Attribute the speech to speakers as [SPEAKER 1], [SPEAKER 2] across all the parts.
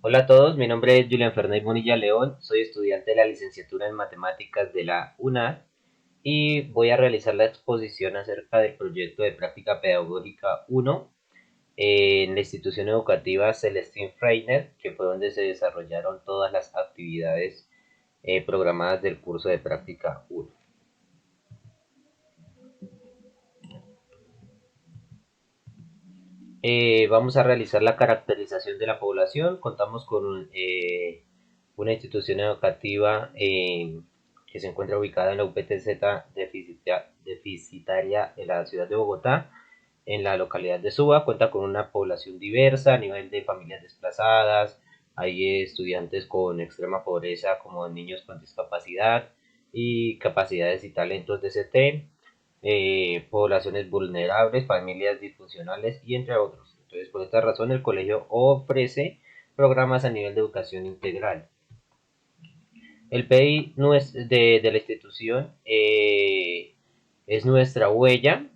[SPEAKER 1] Hola a todos, mi nombre es Julián Fernández Bonilla León, soy estudiante de la licenciatura en Matemáticas de la UNAD y voy a realizar la exposición acerca del proyecto de práctica pedagógica 1 en la institución educativa Celestín Freiner, que fue donde se desarrollaron todas las actividades programadas del curso de práctica 1. Vamos a realizar la caracterización de la población. Contamos con una institución educativa que se encuentra ubicada en la UPTZ deficitaria en la ciudad de Bogotá, en la localidad de Suba. Cuenta con una población diversa a nivel de familias desplazadas. Hay estudiantes con extrema pobreza como niños con discapacidad y capacidades y talentos de CT, poblaciones vulnerables, familias disfuncionales y entre otros. Entonces, por esta razón, el colegio ofrece programas a nivel de educación integral. El PI de la institución es nuestra huella,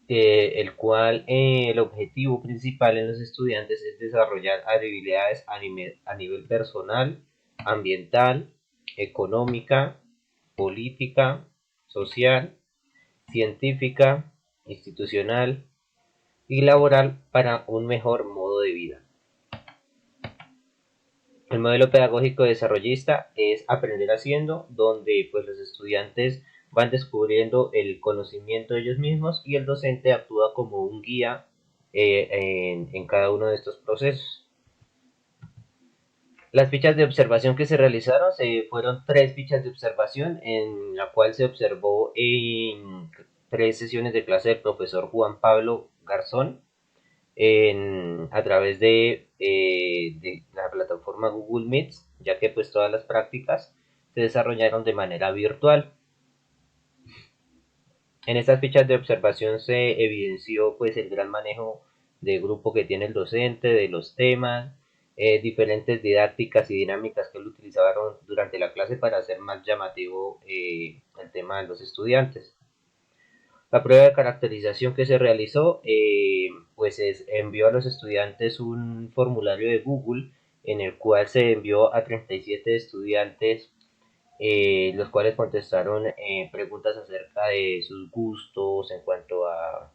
[SPEAKER 1] el cual el objetivo principal en los estudiantes es desarrollar habilidades a nivel personal, ambiental, económica, política, social, científica, institucional y laboral para un mejor modo de vida. El modelo pedagógico desarrollista es aprender haciendo, donde pues los estudiantes van descubriendo el conocimiento de ellos mismos y el docente actúa como un guía en cada uno de estos procesos. Las fichas de observación que se realizaron fueron 3 fichas de observación, en la cual se observó en 3 sesiones de clase del profesor Juan Pablo Garzón a través de la plataforma Google Meet, ya que pues todas las prácticas se desarrollaron de manera virtual. En estas fichas de observación se evidenció pues el gran manejo de grupo que tiene el docente, de los temas, diferentes didácticas y dinámicas que él utilizaron durante la clase para hacer más llamativo el tema de los estudiantes. La prueba de caracterización que se realizó, pues envió a los estudiantes un formulario de Google en el cual se envió a 37 estudiantes, los cuales contestaron preguntas acerca de sus gustos en cuanto a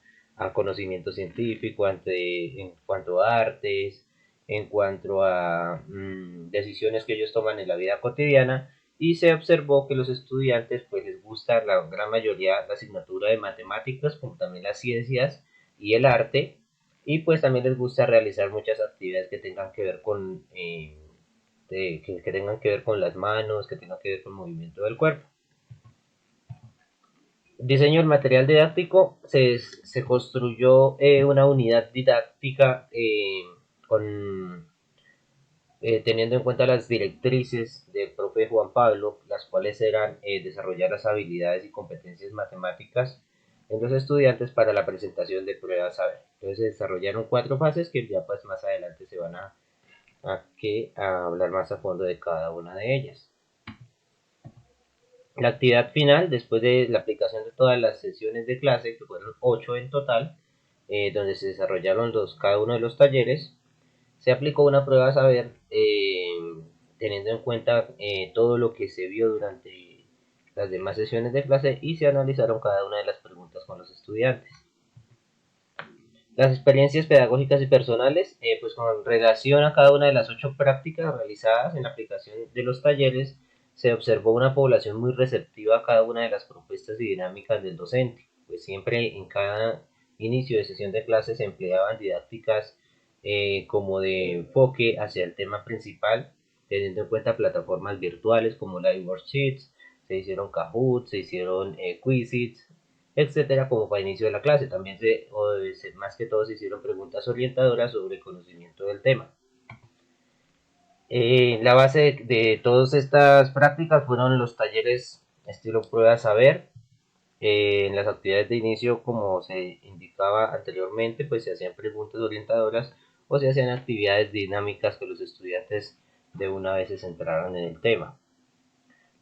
[SPEAKER 1] conocimiento científico, en cuanto a artes, en cuanto a decisiones que ellos toman en la vida cotidiana, y se observó que los estudiantes pues les gusta la gran mayoría la asignatura de matemáticas, como también las ciencias y el arte, y pues también les gusta realizar muchas actividades que tengan que ver con que tengan que ver con las manos, que tengan que ver con el movimiento del cuerpo. Diseño del material didáctico, se construyó una unidad didáctica con, teniendo en cuenta las directrices del profe Juan Pablo, las cuales eran desarrollar las habilidades y competencias matemáticas en los estudiantes para la presentación de pruebas saber. Entonces se desarrollaron 4 fases que ya pues más adelante se van a hablar más a fondo de cada una de ellas. La actividad final, después de la aplicación de todas las sesiones de clase, que fueron 8 en total, donde se desarrollaron cada uno de los talleres, se aplicó una prueba a saber, teniendo en cuenta todo lo que se vio durante las demás sesiones de clase, y se analizaron cada una de las preguntas con los estudiantes. Las experiencias pedagógicas y personales, pues con relación a cada una de las 8 prácticas realizadas en la aplicación de los talleres, se observó una población muy receptiva a cada una de las propuestas y dinámicas del docente, pues siempre en cada inicio de sesión de clase se empleaban didácticas como de enfoque hacia el tema principal, teniendo en cuenta plataformas virtuales como Live Worksheets, se hicieron Kahoot, se hicieron Quizits, etcétera, como para inicio de la clase. También más que todo se hicieron preguntas orientadoras sobre el conocimiento del tema. La base de todas estas prácticas fueron los talleres estilo prueba saber. En las actividades de inicio, como se indicaba anteriormente, pues se hacían preguntas orientadoras o se hacían actividades dinámicas que los estudiantes de una vez se centraran en el tema.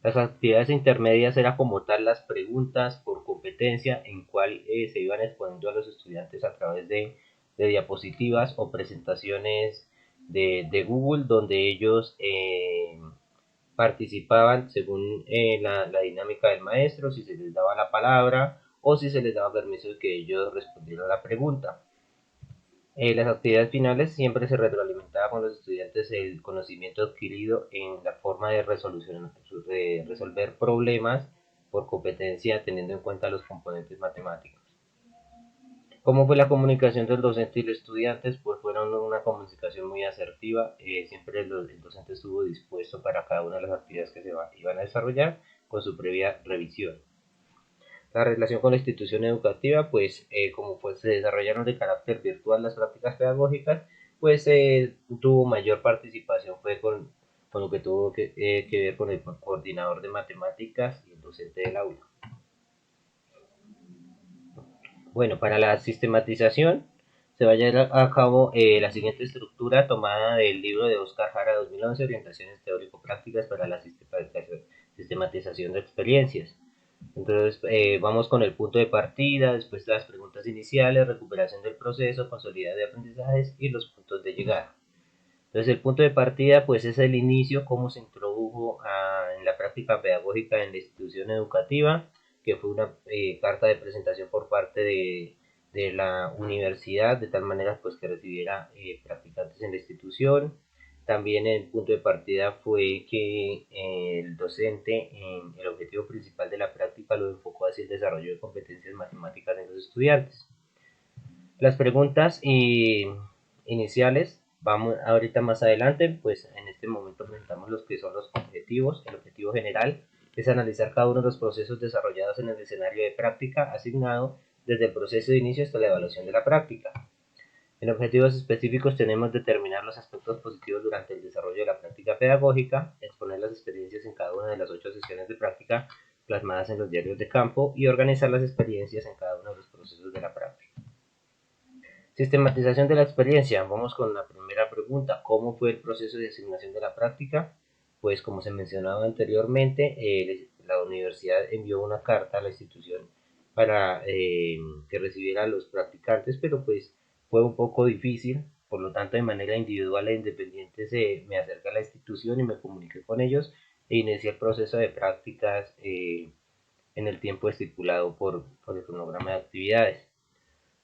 [SPEAKER 1] Las actividades intermedias eran como tal las preguntas por competencia, en cual se iban exponiendo a los estudiantes a través de diapositivas o presentaciones de Google, donde ellos participaban según la dinámica del maestro, si se les daba la palabra o si se les daba permiso de que ellos respondieran a la pregunta. Las actividades finales siempre se retroalimentaba con los estudiantes el conocimiento adquirido en la forma de resolver problemas por competencia teniendo en cuenta los componentes matemáticos. ¿Cómo fue la comunicación del docente y los estudiantes? Pues fueron una comunicación muy asertiva, siempre el docente estuvo dispuesto para cada una de las actividades que iban a desarrollar con su previa revisión. La relación con la institución educativa, pues como pues, se desarrollaron de carácter virtual las prácticas pedagógicas, pues tuvo mayor participación fue con lo que tuvo que ver con el coordinador de matemáticas y el docente del aula. Bueno, para la sistematización se va a llevar a cabo la siguiente estructura tomada del libro de Oscar Jara 2011, Orientaciones Teórico-Prácticas para la sistematización de experiencias. Entonces vamos con el punto de partida, después las preguntas iniciales, recuperación del proceso, consolidado de aprendizajes y los puntos de llegada. Entonces el punto de partida pues es el inicio, cómo se introdujo en la práctica pedagógica en la institución educativa, que fue una carta de presentación por parte de la universidad, de tal manera pues que recibiera practicantes en la institución. También el punto de partida fue que el docente, en el objetivo principal de la práctica, lo enfocó hacia el desarrollo de competencias matemáticas en los estudiantes. Las preguntas iniciales, vamos ahorita más adelante, pues en este momento presentamos los que son los objetivos. El objetivo general es analizar cada uno de los procesos desarrollados en el escenario de práctica asignado desde el proceso de inicio hasta la evaluación de la práctica. En objetivos específicos tenemos determinar los aspectos positivos durante el desarrollo de la práctica pedagógica, exponer las experiencias en cada una de las 8 sesiones de práctica plasmadas en los diarios de campo y organizar las experiencias en cada uno de los procesos de la práctica. Sistematización de la experiencia. Vamos con la primera pregunta. ¿Cómo fue el proceso de asignación de la práctica? Pues como se mencionaba anteriormente, la universidad envió una carta a la institución para que recibiera a los practicantes, pero pues fue un poco difícil, por lo tanto de manera individual e independiente me acerqué a la institución y me comuniqué con ellos e inicié el proceso de prácticas en el tiempo estipulado por el cronograma de actividades.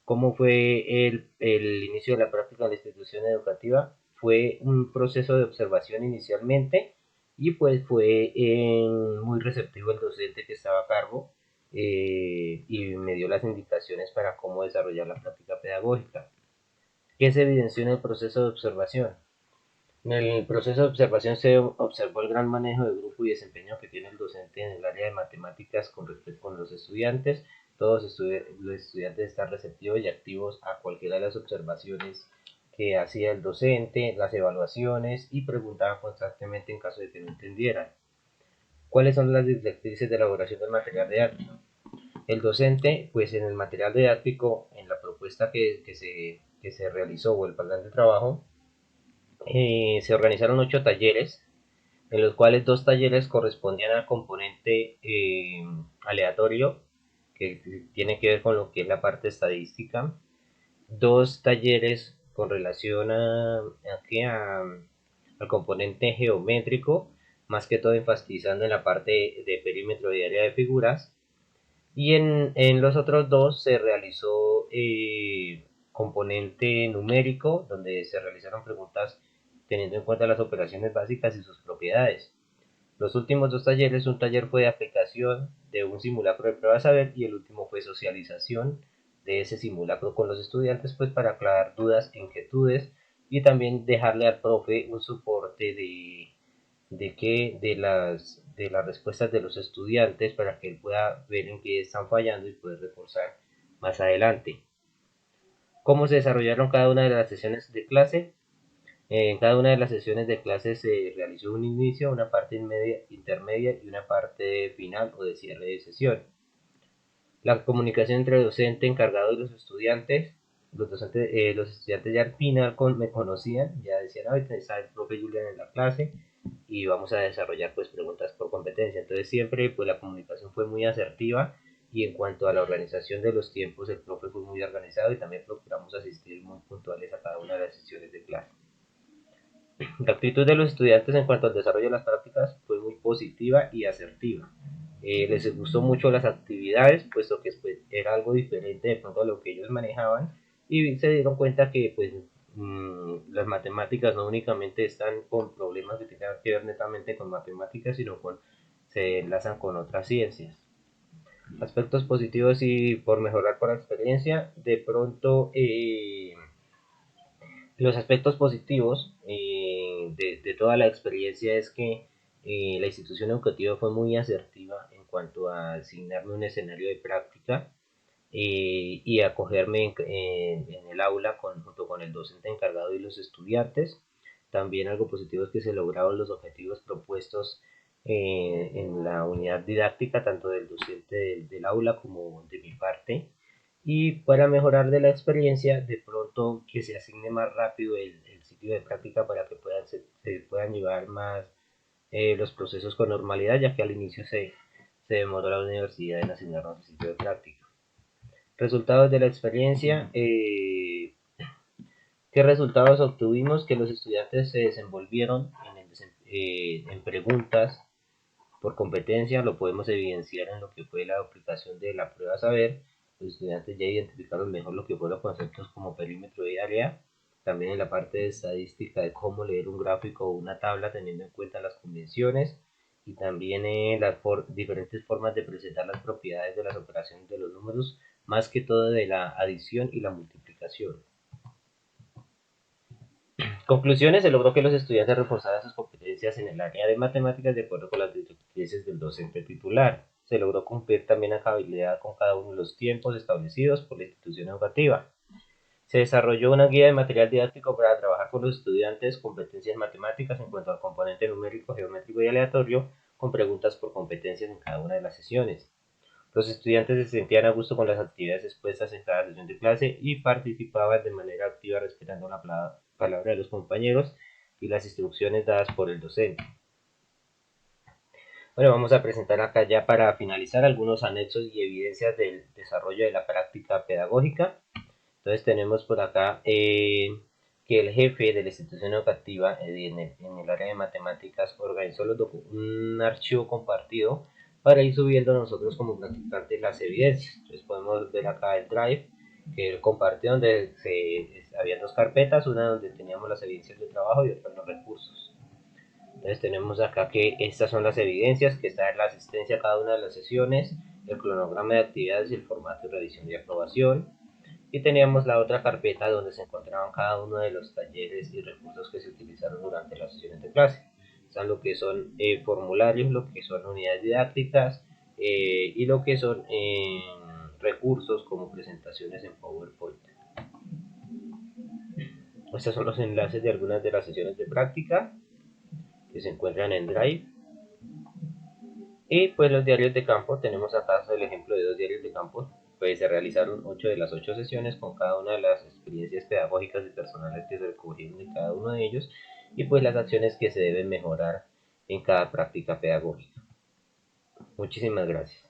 [SPEAKER 1] ¿Cómo fue el inicio de la práctica de la institución educativa? Fue un proceso de observación inicialmente y pues fue muy receptivo el docente que estaba a cargo y me dio las indicaciones para cómo desarrollar la práctica pedagógica. ¿Qué se evidenció en el proceso de observación? En el proceso de observación se observó el gran manejo de grupo y desempeño que tiene el docente en el área de matemáticas con respecto con los estudiantes. Todos los estudiantes están receptivos y activos a cualquiera de las observaciones que hacía el docente, las evaluaciones y preguntaban constantemente en caso de que no entendieran. ¿Cuáles son las directrices de elaboración del material didáctico? El docente, pues en el material didáctico, en la propuesta que se realizó o el plan de trabajo, se organizaron 8 talleres, en los cuales 2 talleres correspondían al componente aleatorio, que tiene que ver con lo que es la parte estadística, 2 talleres con relación al componente geométrico, más que todo enfatizando en la parte de perímetro y área de figuras, y en los otros 2 se realizó componente numérico, donde se realizaron preguntas teniendo en cuenta las operaciones básicas y sus propiedades. Los últimos 2 talleres, un taller fue de aplicación de un simulacro de prueba de saber y el último fue socialización de ese simulacro con los estudiantes, pues para aclarar dudas, inquietudes y también dejarle al profe un soporte de las respuestas de los estudiantes para que él pueda ver en qué están fallando y poder reforzar más adelante. ¿Cómo se desarrollaron cada una de las sesiones de clase? En cada una de las sesiones de clase se realizó un inicio, una parte intermedia y una parte final o de cierre de sesión. La comunicación entre el docente encargado y los estudiantes ya al final me conocían, ya decían, ahorita está el profe Julián en la clase y vamos a desarrollar pues preguntas por competencia. Entonces siempre pues la comunicación fue muy asertiva y en cuanto a la organización de los tiempos el profe fue muy organizado y también procuramos asistir muy puntuales a cada una de las sesiones de clase. La actitud de los estudiantes en cuanto al desarrollo de las prácticas fue muy positiva y asertiva. Les gustó mucho las actividades, puesto que pues, era algo diferente de pronto a lo que ellos manejaban y se dieron cuenta que pues, las matemáticas no únicamente están con problemas que tengan que ver netamente con matemáticas, sino se enlazan con otras ciencias. Aspectos positivos y por mejorar por experiencia, de pronto los aspectos positivos de toda la experiencia es que la institución educativa fue muy asertiva en cuanto a asignarme un escenario de práctica y acogerme en el aula junto con el docente encargado y los estudiantes. También algo positivo es que se lograron los objetivos propuestos en la unidad didáctica, tanto del docente del aula como de mi parte. Y para mejorar de la experiencia, de pronto que se asigne más rápido el sitio de práctica para que se puedan llevar más los procesos con normalidad, ya que al inicio se demoró la universidad en asignarnos el sitio de práctica. Resultados de la experiencia. ¿Qué resultados obtuvimos? Que los estudiantes se desenvolvieron en preguntas por competencia, lo podemos evidenciar en lo que fue la aplicación de la prueba saber. Los estudiantes ya identificaron mejor lo que fueron conceptos como perímetro y área. También en la parte de estadística de cómo leer un gráfico o una tabla teniendo en cuenta las convenciones y también diferentes formas de presentar las propiedades de las operaciones de los números, más que todo de la adición y la multiplicación. Conclusiones: se logró que los estudiantes reforzaran sus competencias en el área de matemáticas de acuerdo con las directrices del docente titular. Se logró cumplir también a cabalidad con cada uno de los tiempos establecidos por la institución educativa. Se desarrolló una guía de material didáctico para trabajar con los estudiantes competencias matemáticas en cuanto al componente numérico, geométrico y aleatorio, con preguntas por competencias en cada una de las sesiones. Los estudiantes se sentían a gusto con las actividades expuestas en cada sesión de clase y participaban de manera activa respetando la palabra de los compañeros y las instrucciones dadas por el docente. Bueno, vamos a presentar acá ya para finalizar algunos anexos y evidencias del desarrollo de la práctica pedagógica. Entonces tenemos por acá que el jefe de la institución educativa en el área de matemáticas organizó un archivo compartido para ir subiendo nosotros como practicantes las evidencias. Entonces podemos ver acá el Drive que él compartió donde había dos carpetas, una donde teníamos las evidencias de trabajo y otra los recursos. Entonces tenemos acá que estas son las evidencias, que está en la asistencia a cada una de las sesiones, el cronograma de actividades y el formato de revisión y aprobación. Y teníamos la otra carpeta donde se encontraban cada uno de los talleres y recursos que se utilizaron durante las sesiones de clase. Están lo que son formularios, lo que son unidades didácticas y lo que son recursos como presentaciones en PowerPoint. Estos son los enlaces de algunas de las sesiones de práctica que se encuentran en Drive. Y pues los diarios de campo, tenemos acá el ejemplo de dos diarios de campo. Pues se realizaron 8 de las 8 sesiones con cada una de las experiencias pedagógicas y personales que se recogieron en cada uno de ellos y pues las acciones que se deben mejorar en cada práctica pedagógica. Muchísimas gracias.